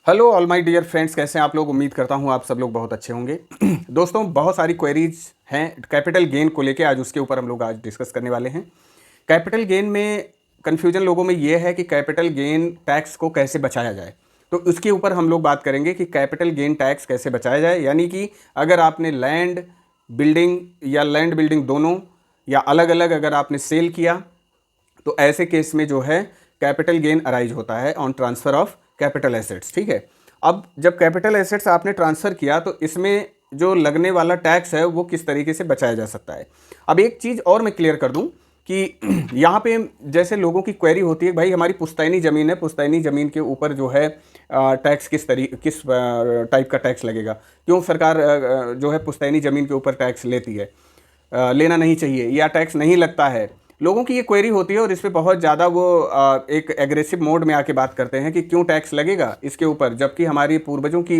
Hello all my dear friends, कैसे हैं आप लोग। उम्मीद करता हूं आप सब लोग बहुत अच्छे होंगे। दोस्तों, बहुत सारी क्वेरीज हैं कैपिटल गेन को लेके, आज उसके ऊपर हम लोग आज डिस्कस करने वाले हैं। कैपिटल गेन में कन्फ्यूजन लोगों में ये है कि कैपिटल गेन टैक्स को कैसे बचाया जाए, तो उसके ऊपर हम लोग बात करेंगे कि कैपिटल गेन टैक्स कैसे बचाया जाए। यानी कि अगर आपने लैंड बिल्डिंग या लैंड बिल्डिंग दोनों या अलग अलग अगर आपने सेल किया, तो ऐसे केस में जो है कैपिटल गेन अराइज होता है on transfer of capital assets. ठीक है, अब जब कैपिटल एसेट्स आपने ट्रांसफ़र किया तो इसमें जो लगने वाला टैक्स है वो किस तरीके से बचाया जा सकता है। अब एक चीज़ और मैं क्लियर कर दूं कि यहाँ पे जैसे लोगों की क्वेरी होती है, भाई हमारी पुश्तैनी ज़मीन है, पुश्तैनी ज़मीन के ऊपर जो है टैक्स किस टाइप का टैक्स लगेगा, क्यों सरकार जो है पुश्तैनी ज़मीन के ऊपर टैक्स लेती है, लेना नहीं चाहिए या टैक्स नहीं लगता है। लोगों की ये क्वेरी होती है और इस पे बहुत ज़्यादा वो एक एग्रेसिव मोड में आके बात करते हैं कि क्यों टैक्स लगेगा इसके ऊपर, जबकि हमारी पूर्वजों की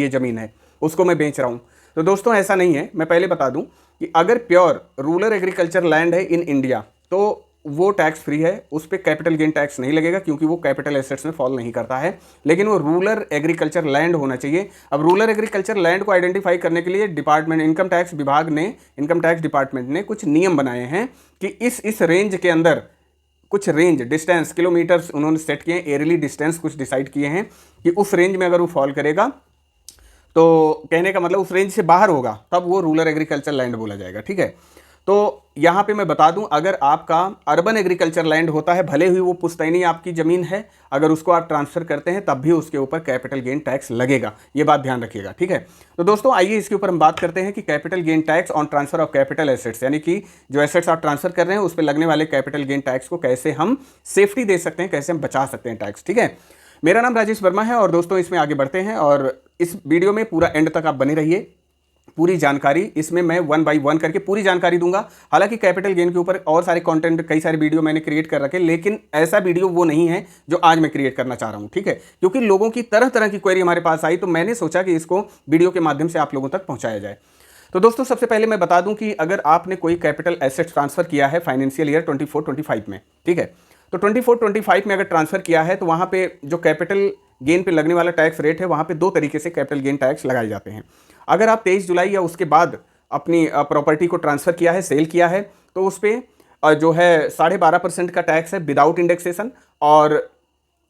ये ज़मीन है, उसको मैं बेच रहा हूँ। तो दोस्तों ऐसा नहीं है। मैं पहले बता दूं कि अगर प्योर रूरल एग्रीकल्चर लैंड है इन इंडिया तो वो टैक्स फ्री है, उस पर कैपिटल गेन टैक्स नहीं लगेगा क्योंकि वो कैपिटल एसेट्स में फॉल नहीं करता है। लेकिन वो रूरल एग्रीकल्चर लैंड होना चाहिए। अब रूरल एग्रीकल्चर लैंड को आइडेंटिफाई करने के लिए डिपार्टमेंट इनकम टैक्स विभाग ने, इनकम टैक्स डिपार्टमेंट ने कुछ नियम बनाए हैं कि इस रेंज के अंदर कुछ रेंज डिस्टेंस किलोमीटर्स उन्होंने सेट किए हैं, एरियली डिस्टेंस कुछ डिसाइड किए हैं कि उस रेंज में अगर वो फॉल करेगा तो कहने का मतलब उस रेंज से बाहर होगा तब वो रूरल एग्रीकल्चर लैंड बोला जाएगा। ठीक है, तो यहाँ पे मैं बता दूं, अगर आपका अर्बन एग्रीकल्चर लैंड होता है, भले ही वो पुश्तैनी आपकी ज़मीन है, अगर उसको आप ट्रांसफ़र करते हैं तब भी उसके ऊपर कैपिटल गेन टैक्स लगेगा। ये बात ध्यान रखिएगा। ठीक है, तो दोस्तों आइए इसके ऊपर हम बात करते हैं कि capital gain tax on transfer of capital assets, यानी कि जो एसेट्स आप ट्रांसफ़र कर रहे हैं उस पर लगने वाले कैपिटल गेन टैक्स को कैसे हम सेफ्टी दे सकते हैं, कैसे हम बचा सकते हैं टैक्स। ठीक है, मेरा नाम राजेश वर्मा है और दोस्तों इसमें आगे बढ़ते हैं और इस वीडियो में पूरा एंड तक आप बने रहिए। पूरी जानकारी इसमें मैं 1 बाय 1 करके पूरी जानकारी दूंगा। हालांकि कैपिटल गेन के ऊपर और सारे कंटेंट, कई सारे वीडियो मैंने क्रिएट कर रखे, लेकिन ऐसा वीडियो वो नहीं है जो आज मैं क्रिएट करना चाह रहा हूं। ठीक है, क्योंकि लोगों की तरह तरह की क्वेरी हमारे पास आई तो मैंने सोचा कि इसको वीडियो के माध्यम से आप लोगों तक पहुंचाया जाए। तो दोस्तों सबसे पहले मैं बता दूं कि अगर आपने कोई कैपिटल एसेट्स ट्रांसफर किया है फाइनेंशियल ईयर 24-25 में, ठीक है, तो 24-25 में अगर ट्रांसफर किया है तो वहां पे जो कैपिटल गेन पे लगने वाला टैक्स रेट है, वहां पे दो तरीके से कैपिटल गेन टैक्स लगाए जाते हैं। अगर आप 23 जुलाई या उसके बाद अपनी प्रॉपर्टी को ट्रांसफर किया है, सेल किया है, तो उस पर जो है 12.5% का टैक्स है विदाउट इंडेक्सेशन, और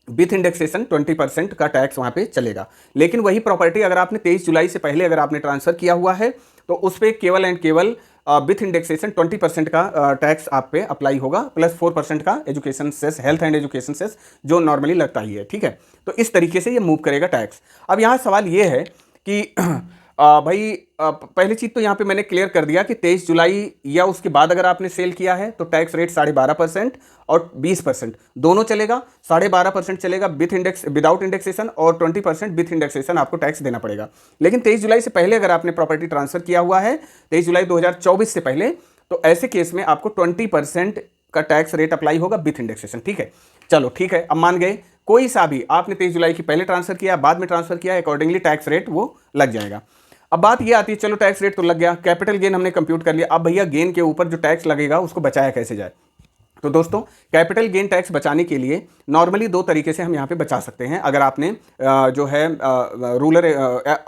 विथ इंडेक्सेशन 20% का टैक्स वहां पे चलेगा। लेकिन वही प्रॉपर्टी अगर आपने 23 जुलाई से पहले अगर आपने ट्रांसफर किया हुआ है तो उस पर केवल एंड केवल विथ इंडेक्सेशन 20% का टैक्स आप पे अप्लाई होगा, प्लस 4% का education cess, health and education cess जो नॉर्मली लगता ही है। ठीक है, तो इस तरीके से ये मूव करेगा टैक्स। अब यहाँ सवाल ये है कि भाई पहली चीज़ तो यहाँ पे मैंने क्लियर कर दिया कि 23 जुलाई या उसके बाद अगर आपने सेल किया है तो टैक्स रेट 12.5% और 20% दोनों चलेगा। 12.5% चलेगा विदाउट इंडेक्सेशन और 20% विथ इंडेक्सेशन आपको टैक्स देना पड़ेगा। लेकिन 23 जुलाई से पहले अगर आपने प्रॉपर्टी ट्रांसफर किया हुआ है 23 जुलाई 2024 से पहले, तो ऐसे केस में आपको 20% का टैक्स रेट अप्लाई होगा विथ इंडेक्सेशन। ठीक है, चलो ठीक है, अब मान गए कोई सा भी आपने 23 जुलाई की पहले ट्रांसफर किया, बाद में ट्रांसफर किया, अकॉर्डिंगली टैक्स रेट वो लग जाएगा। अब बात ये आती है, चलो टैक्स रेट तो लग गया, कैपिटल गेन हमने कंप्यूट कर लिया, अब भैया गेन के ऊपर जो टैक्स लगेगा उसको बचाया कैसे जाए। तो दोस्तों कैपिटल गेन टैक्स बचाने के लिए नॉर्मली दो तरीके से हम यहाँ पे बचा सकते हैं। अगर आपने जो है rural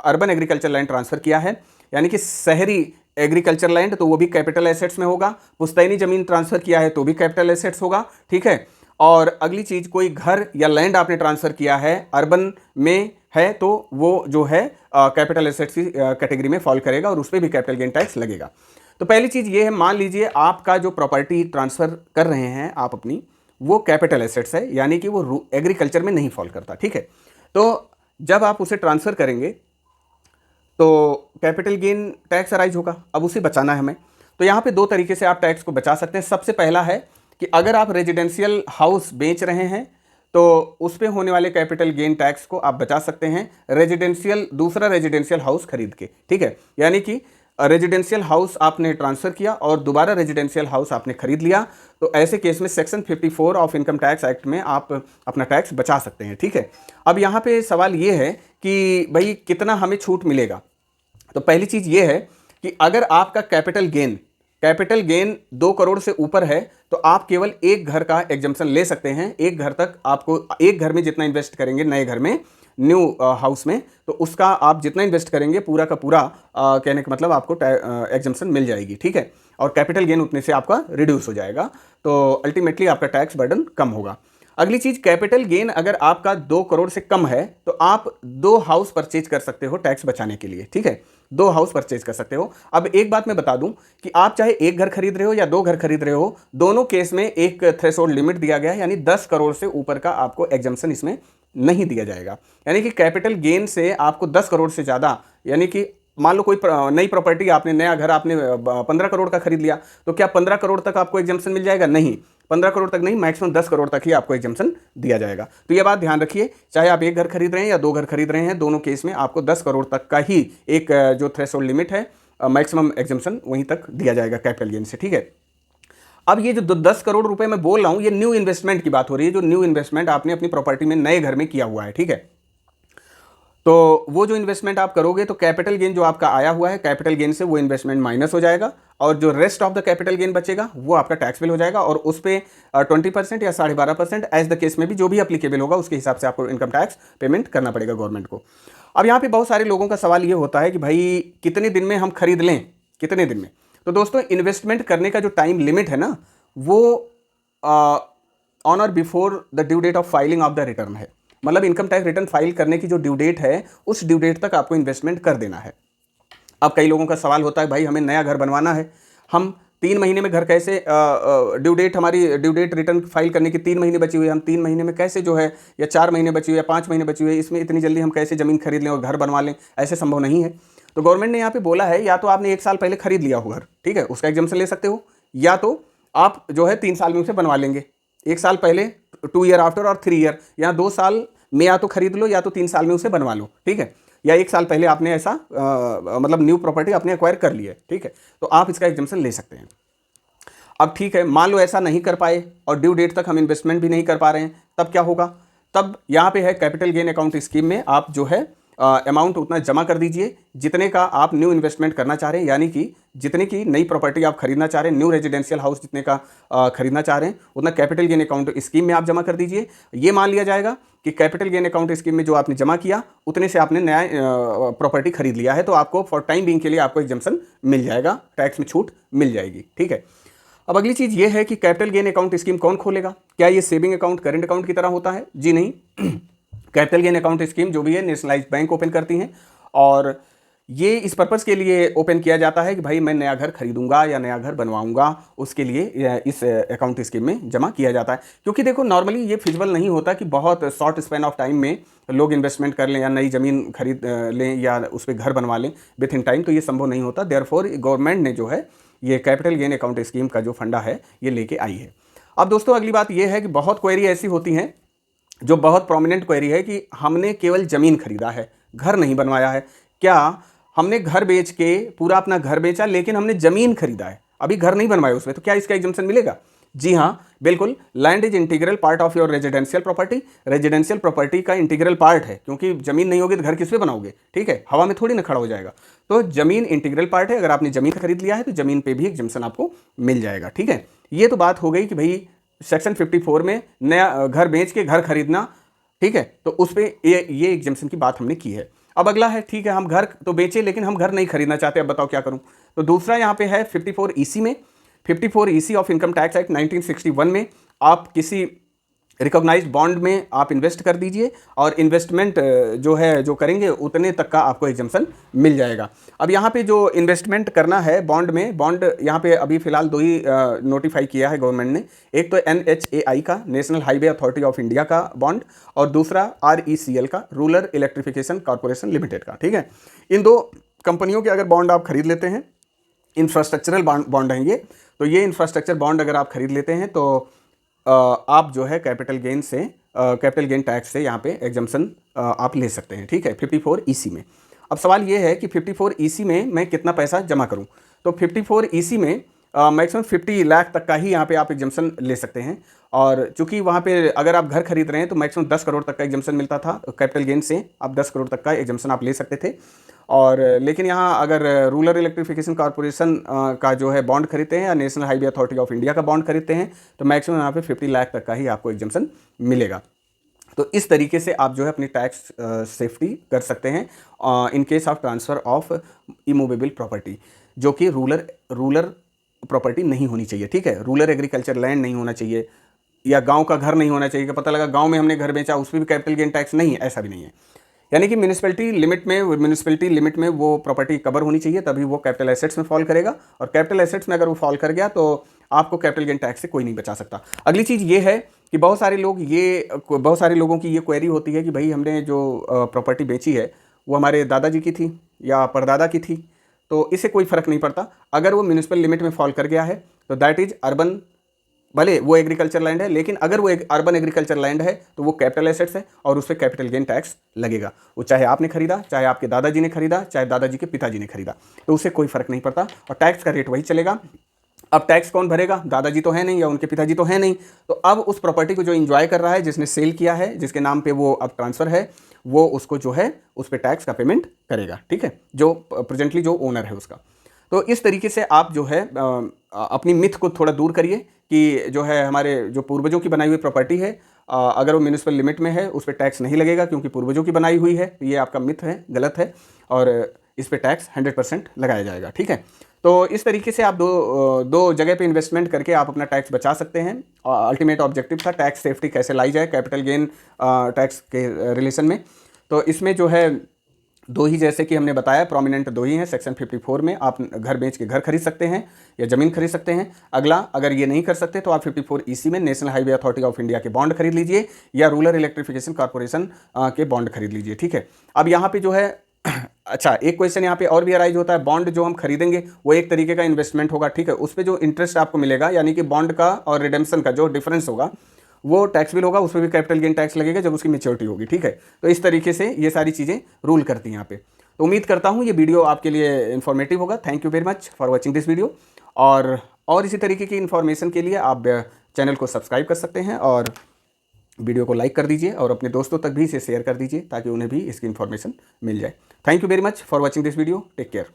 urban agriculture land transfer किया है, यानी कि शहरी एग्रीकल्चर लैंड, तो वो भी कैपिटल एसेट्स में होगा। पुश्तैनी जमीन ट्रांसफर किया है तो भी कैपिटल एसेट्स होगा। ठीक है, और अगली चीज, कोई घर या लैंड आपने ट्रांसफर किया है अर्बन में है तो वो जो है कैपिटल एसेट्स की कैटेगरी में फॉल करेगा और उस पर भी कैपिटल गेन टैक्स लगेगा। तो पहली चीज ये है, मान लीजिए आपका जो प्रॉपर्टी ट्रांसफर कर रहे हैं आप अपनी, वो कैपिटल एसेट्स है, यानी कि वो एग्रीकल्चर में नहीं फॉल करता। ठीक है, तो जब आप उसे ट्रांसफर करेंगे तो कैपिटल गेन टैक्स अराइज होगा। अब उसे बचाना है हमें, तो यहाँ पे दो तरीके से आप टैक्स को बचा सकते हैं। सबसे पहला है कि अगर आप रेजिडेंशियल हाउस बेच रहे हैं तो उस पे होने वाले कैपिटल गेन टैक्स को आप बचा सकते हैं दूसरा रेजिडेंशियल हाउस खरीद के। ठीक है, यानी कि रेजिडेंशियल हाउस आपने ट्रांसफर किया और दोबारा रेजिडेंशियल हाउस आपने खरीद लिया, तो ऐसे केस में section 54 of income tax act में आप अपना टैक्स बचा सकते हैं। ठीक है, अब यहाँ पे सवाल ये है कि भाई कितना हमें छूट मिलेगा। तो पहली चीज ये है कि अगर आपका कैपिटल गेन 2 करोड़ से ऊपर है तो आप केवल एक घर का एग्जम्पशन ले सकते हैं। एक घर तक आपको, एक घर में जितना इन्वेस्ट करेंगे नए घर में, न्यू हाउस में, तो उसका आप जितना इन्वेस्ट करेंगे पूरा का पूरा कहने का मतलब आपको एग्जम्पशन मिल जाएगी, ठीक है। और कैपिटल गेन उतने से आपका रिड्यूस हो जाएगा, तो अल्टीमेटली आपका टैक्स बर्डन कम होगा। अगली चीज, कैपिटल गेन अगर आपका 2 करोड़ से कम है तो आप 2 हाउस परचेज कर सकते हो टैक्स बचाने के लिए, ठीक है। 2 हाउस परचेज कर सकते हो। अब एक बात मैं बता दूं कि आप चाहे एक घर खरीद रहे हो या 2 घर खरीद रहे हो, दोनों केस में एक थ्रेशोल्ड लिमिट दिया गया है, यानी 10 करोड़ से ऊपर का आपको एग्जम्पशन इसमें नहीं दिया जाएगा। यानी कि कैपिटल गेन से आपको 10 करोड़ से ज़्यादा, यानी कि मान लो कोई नई प्रॉपर्टी, आपने नया घर आपने 15 करोड़ का खरीद लिया, तो क्या 15 करोड़ तक आपको एग्जम्पशन मिल जाएगा? नहीं, 15 करोड़ तक नहीं, मैक्सिमम 10 करोड़ तक ही आपको एग्जम्पशन दिया जाएगा। तो ये बात ध्यान रखिए, चाहे आप एक घर खरीद रहे हैं या 2 घर खरीद रहे हैं, दोनों केस में आपको 10 करोड़ तक का ही एक जो थ्रेशोल्ड लिमिट है, मैक्सिमम एग्जम्पशन वहीं तक दिया जाएगा कैपिटल गेन से, ठीक है। अब ये जो 10 करोड़ रुपए मैं बोल रहा हूं, ये न्यू इन्वेस्टमेंट की बात हो रही है, जो न्यू इन्वेस्टमेंट आपने अपनी प्रॉपर्टी में नए घर में किया हुआ है, ठीक है। तो वो जो इन्वेस्टमेंट आप करोगे तो कैपिटल गेन जो आपका आया हुआ है, कैपिटल गेन से वो इन्वेस्टमेंट माइनस हो जाएगा, और जो rest of the capital gain बचेगा वो आपका टैक्सेबल हो जाएगा, और उस पर 20% या 12.5% एज द केस में भी जो भी अप्लीकेबल होगा उसके हिसाब से आपको इनकम टैक्स पेमेंट करना पड़ेगा गवर्नमेंट को। अब यहाँ पे बहुत सारे लोगों का सवाल ये होता है कि भाई कितने दिन में हम खरीद लें, कितने दिन में? तो दोस्तों, इन्वेस्टमेंट करने का जो टाइम लिमिट है ना, वो on or before the due date of filing of the return है। मतलब इनकम टैक्स रिटर्न फाइल करने की जो ड्यू डेट है, उस ड्यू डेट तक आपको इन्वेस्टमेंट कर देना है। अब कई लोगों का सवाल होता है, भाई हमें नया घर बनवाना है, हम 3 महीने में घर कैसे, ड्यू डेट हमारी ड्यू डेट रिटर्न फाइल करने की 3 महीने बची हुई है, हम 3 महीने में कैसे जो है, या 4 महीने बची हुई है या 5 महीने बची हुई है, इसमें इतनी जल्दी हम कैसे ज़मीन खरीद लें और घर बनवा लें? ऐसे संभव नहीं है। तो गवर्नमेंट ने यहाँ पे बोला है, या तो आपने 1 साल पहले खरीद लिया हो घर, ठीक है, उसका एग्जम्पशन ले सकते हो, या तो आप जो है 3 साल में उसे बनवा लेंगे। 1 साल पहले, 2 ईयर आफ्टर, और 3 ईयर, या 2 साल में या तो खरीद लो या तो 3 साल में उसे बनवा लो, ठीक है। या 1 साल पहले आपने ऐसा मतलब न्यू प्रॉपर्टी आपने एक्वायर कर ली है, ठीक है, तो आप इसका एग्जम्पशन ले सकते हैं। अब ठीक है, मान लो ऐसा नहीं कर पाए और ड्यू डेट तक हम इन्वेस्टमेंट भी नहीं कर पा रहे हैं, तब क्या होगा? तब यहाँ पे है कैपिटल गेन अकाउंट स्कीम में आप जो है अमाउंट उतना जमा कर दीजिए जितने का आप न्यू इन्वेस्टमेंट करना चाह रहे हैं, यानी कि जितने की नई प्रॉपर्टी आप खरीदना चाह रहे हैं, न्यू रेजिडेंशियल हाउस जितने का खरीदना चाह रहे हैं, उतना कैपिटल गेन अकाउंट स्कीम में आप जमा कर दीजिए। ये मान लिया जाएगा कि कैपिटल गेन अकाउंट स्कीम में जो आपने जमा किया उतने से आपने नया प्रॉपर्टी खरीद लिया है, तो आपको फॉर टाइम बीइंग के लिए आपको एग्जम्पशन मिल जाएगा, टैक्स में छूट मिल जाएगी, ठीक है। अब अगली चीज़ ये है कि कैपिटल गेन अकाउंट स्कीम कौन खोलेगा? क्या ये सेविंग अकाउंट, करेंट अकाउंट की तरह होता है? जी नहीं। कैपिटल गेन अकाउंट स्कीम जो भी है नेशनलाइज्ड बैंक ओपन करती हैं, और ये इस पर्पज़ के लिए ओपन किया जाता है कि भाई मैं नया घर खरीदूंगा या नया घर बनवाऊंगा, उसके लिए इस अकाउंट स्कीम में जमा किया जाता है। क्योंकि देखो, नॉर्मली ये फिजिबल नहीं होता कि बहुत शॉर्ट स्पैन ऑफ टाइम में लोग इन्वेस्टमेंट कर लें या नई ज़मीन खरीद लें या उस पर घर बनवा लें विथ इन टाइम, तो ये संभव नहीं होता। देयरफॉर गवर्नमेंट ने जो है ये कैपिटल गेन अकाउंट स्कीम का जो फंडा है ये लेके आई है। अब दोस्तों, अगली बात ये है कि बहुत क्वेरी ऐसी होती हैं जो बहुत प्रोमिनेंट क्वेरी है कि हमने केवल ज़मीन खरीदा है, घर नहीं बनवाया है। क्या हमने घर बेच के पूरा अपना घर बेचा लेकिन हमने ज़मीन खरीदा है, अभी घर नहीं बनवाया उसमें, तो क्या इसका एग्जम्पशन मिलेगा? जी हाँ, बिल्कुल। Land is integral part of your residential property. Residential property का इंटीग्रल पार्ट है, क्योंकि ज़मीन नहीं होगी तो घर किस पे बनाओगे, ठीक है, हवा में थोड़ी ना खड़ा हो जाएगा। तो ज़मीन इंटीग्रल पार्ट है, अगर आपने ज़मीन खरीद लिया है तो ज़मीन पे भी एग्जम्पशन आपको मिल जाएगा, ठीक है। ये तो बात हो गई कि भाई सेक्शन 54 में नया घर बेच के घर खरीदना, ठीक है, तो उस पर ये एग्जम्पशन की बात हमने की है। अब अगला है, ठीक है, हम घर तो बेचे लेकिन हम घर नहीं खरीदना चाहते, अब बताओ क्या करूं? तो दूसरा यहाँ पे है 54 EC में, 54 EC of income tax act 1961 में आप किसी रिकॉग्नाइज्ड बॉन्ड में आप इन्वेस्ट कर दीजिए, और इन्वेस्टमेंट जो है जो करेंगे उतने तक का आपको एग्जम्पशन मिल जाएगा। अब यहाँ पे जो इन्वेस्टमेंट करना है बॉन्ड में, बॉन्ड यहाँ पे अभी फिलहाल 2 ही नोटिफाई किया है गवर्नमेंट ने। एक तो NHAI का, national highway authority of India का बॉन्ड, और दूसरा RECL का, रूरल इलेक्ट्रिफिकेशन कॉर्पोरेशन लिमिटेड का, ठीक है। इन 2 कंपनियों के अगर बॉन्ड आप खरीद लेते हैं, इंफ्रास्ट्रक्चरल बॉन्ड हैं ये, तो ये इंफ्रास्ट्रक्चर बॉन्ड अगर आप खरीद लेते हैं तो आप जो है कैपिटल गेन से, कैपिटल गेन टैक्स से यहाँ पे एग्जम्पशन आप ले सकते हैं, ठीक है, 54 EC में। अब सवाल ये है कि 54 EC में मैं कितना पैसा जमा करूँ? तो 54 EC में मैक्सिमम 50 लाख तक का ही यहाँ पे आप एग्जम्पशन ले सकते हैं, और चूंकि वहाँ पे अगर आप घर खरीद रहे हैं तो मैक्सिमम 10 करोड़ तक का एग्जम्पशन मिलता था कैपिटल गेन से, आप 10 करोड़ तक का एग्जम्पशन आप ले सकते थे। और लेकिन यहाँ अगर रूरल इलेक्ट्रिफिकेशन कॉर्पोरेशन का जो है बॉन्ड खरीदते हैं या national highway authority of India का बॉन्ड खरीदते हैं तो मैक्सिमम यहाँ पे 50 लाख तक का ही आपको एग्जम्पशन मिलेगा। तो इस तरीके से आप जो है अपनी टैक्स सेफ्टी कर सकते हैं in case of transfer of immovable property, जो कि रूरल प्रॉपर्टी नहीं होनी चाहिए, ठीक है। रूरल एग्रीकल्चर लैंड नहीं होना चाहिए, या गांव का घर नहीं होना चाहिए कि पता लगा गांव में हमने घर बेचा उस पर भी कैपिटल गेन टैक्स नहीं है, ऐसा भी नहीं है। यानी कि म्यूनिसिपैलिटी लिमिट में वो प्रॉपर्टी कवर होनी चाहिए, तभी वो कैपिटल एसेट्स में फॉल करेगा, और कैपिटल एसेट्स में अगर वो फॉल कर गया तो आपको कैपिटल गेन टैक्स से कोई नहीं बचा सकता। अगली चीज़ ये है कि बहुत सारे लोगों की ये क्वेरी होती है कि भाई हमने जो प्रॉपर्टी बेची है वो हमारे दादाजी की थी या परदादा की थी, तो इससे कोई फ़र्क नहीं पड़ता। अगर वो म्यूनिसिपल लिमिट में फॉल कर गया है तो दैट इज़ अर्बन, भले वो एग्रीकल्चर लैंड है, लेकिन अगर वो एक अर्बन एग्रीकल्चर लैंड है तो वो कैपिटल एसेट्स है और उस पर कैपिटल गेन टैक्स लगेगा। वो चाहे आपने खरीदा, चाहे आपके दादाजी ने खरीदा, चाहे दादाजी के पिताजी ने खरीदा, तो उससे कोई फर्क नहीं पड़ता और टैक्स का रेट वही चलेगा। अब टैक्स कौन भरेगा? दादाजी तो है नहीं या उनके पिताजी तो है नहीं, तो अब उस प्रॉपर्टी को जो इंजॉय कर रहा है, जिसने सेल किया है, जिसके नाम पे वो अब ट्रांसफ़र है, वो उसको जो है उस पर टैक्स का पेमेंट करेगा, ठीक है, जो प्रेजेंटली जो ओनर है उसका। तो इस तरीके से आप जो है अपनी मिथ को थोड़ा दूर करिए कि जो है हमारे जो पूर्वजों की बनाई हुई प्रॉपर्टी है, अगर वो म्यूनिसिपल लिमिट में है उस पर टैक्स नहीं लगेगा क्योंकि पूर्वजों की बनाई हुई है, तो ये आपका मिथ है, गलत है, और इस पर टैक्स 100% लगाया जाएगा, ठीक है। तो इस तरीके से आप दो जगह पे इन्वेस्टमेंट करके आप अपना टैक्स बचा सकते हैं। अल्टीमेट ऑब्जेक्टिव था टैक्स सेफ्टी कैसे लाई जाए कैपिटल गेन टैक्स के रिलेशन में। तो इसमें जो है दो ही, जैसे कि हमने बताया, प्रोमिनेंट दो ही हैं। सेक्शन 54 में आप घर बेच के घर खरीद सकते हैं या ज़मीन खरीद सकते हैं। अगला, अगर ये नहीं कर सकते तो आप 54 EC में national highway authority of India के बॉन्ड खरीद लीजिए या रूरल इलेक्ट्रिफिकेशन कॉर्पोरेशन के बॉन्ड खरीद लीजिए, ठीक है। अब यहाँ पे जो है अच्छा, एक क्वेश्चन यहाँ पे और भी अराइज होता है, बॉन्ड जो हम खरीदेंगे वो एक तरीके का इन्वेस्टमेंट होगा, ठीक है, उस पर जो इंटरेस्ट आपको मिलेगा, यानी कि बॉन्ड का और रिडेम्पशन का जो डिफरेंस होगा वो टैक्सेबल होगा, उसमें भी कैपिटल गेन टैक्स लगेगा जब उसकी मैच्योरिटी होगी, ठीक है। तो इस तरीके से ये सारी चीज़ें रूल करती हैं यहाँ पे। तो उम्मीद करता हूँ ये वीडियो आपके लिए इन्फॉर्मेटिव होगा। Thank you very much for watching this video. और इसी तरीके की इन्फॉर्मेशन के लिए आप चैनल को सब्सक्राइब कर सकते हैं और वीडियो को लाइक कर दीजिए और अपने दोस्तों तक भी इसे शेयर कर दीजिए ताकि उन्हें भी इसकी इन्फॉर्मेशन मिल जाए। Thank you very much for watching this video. Take care.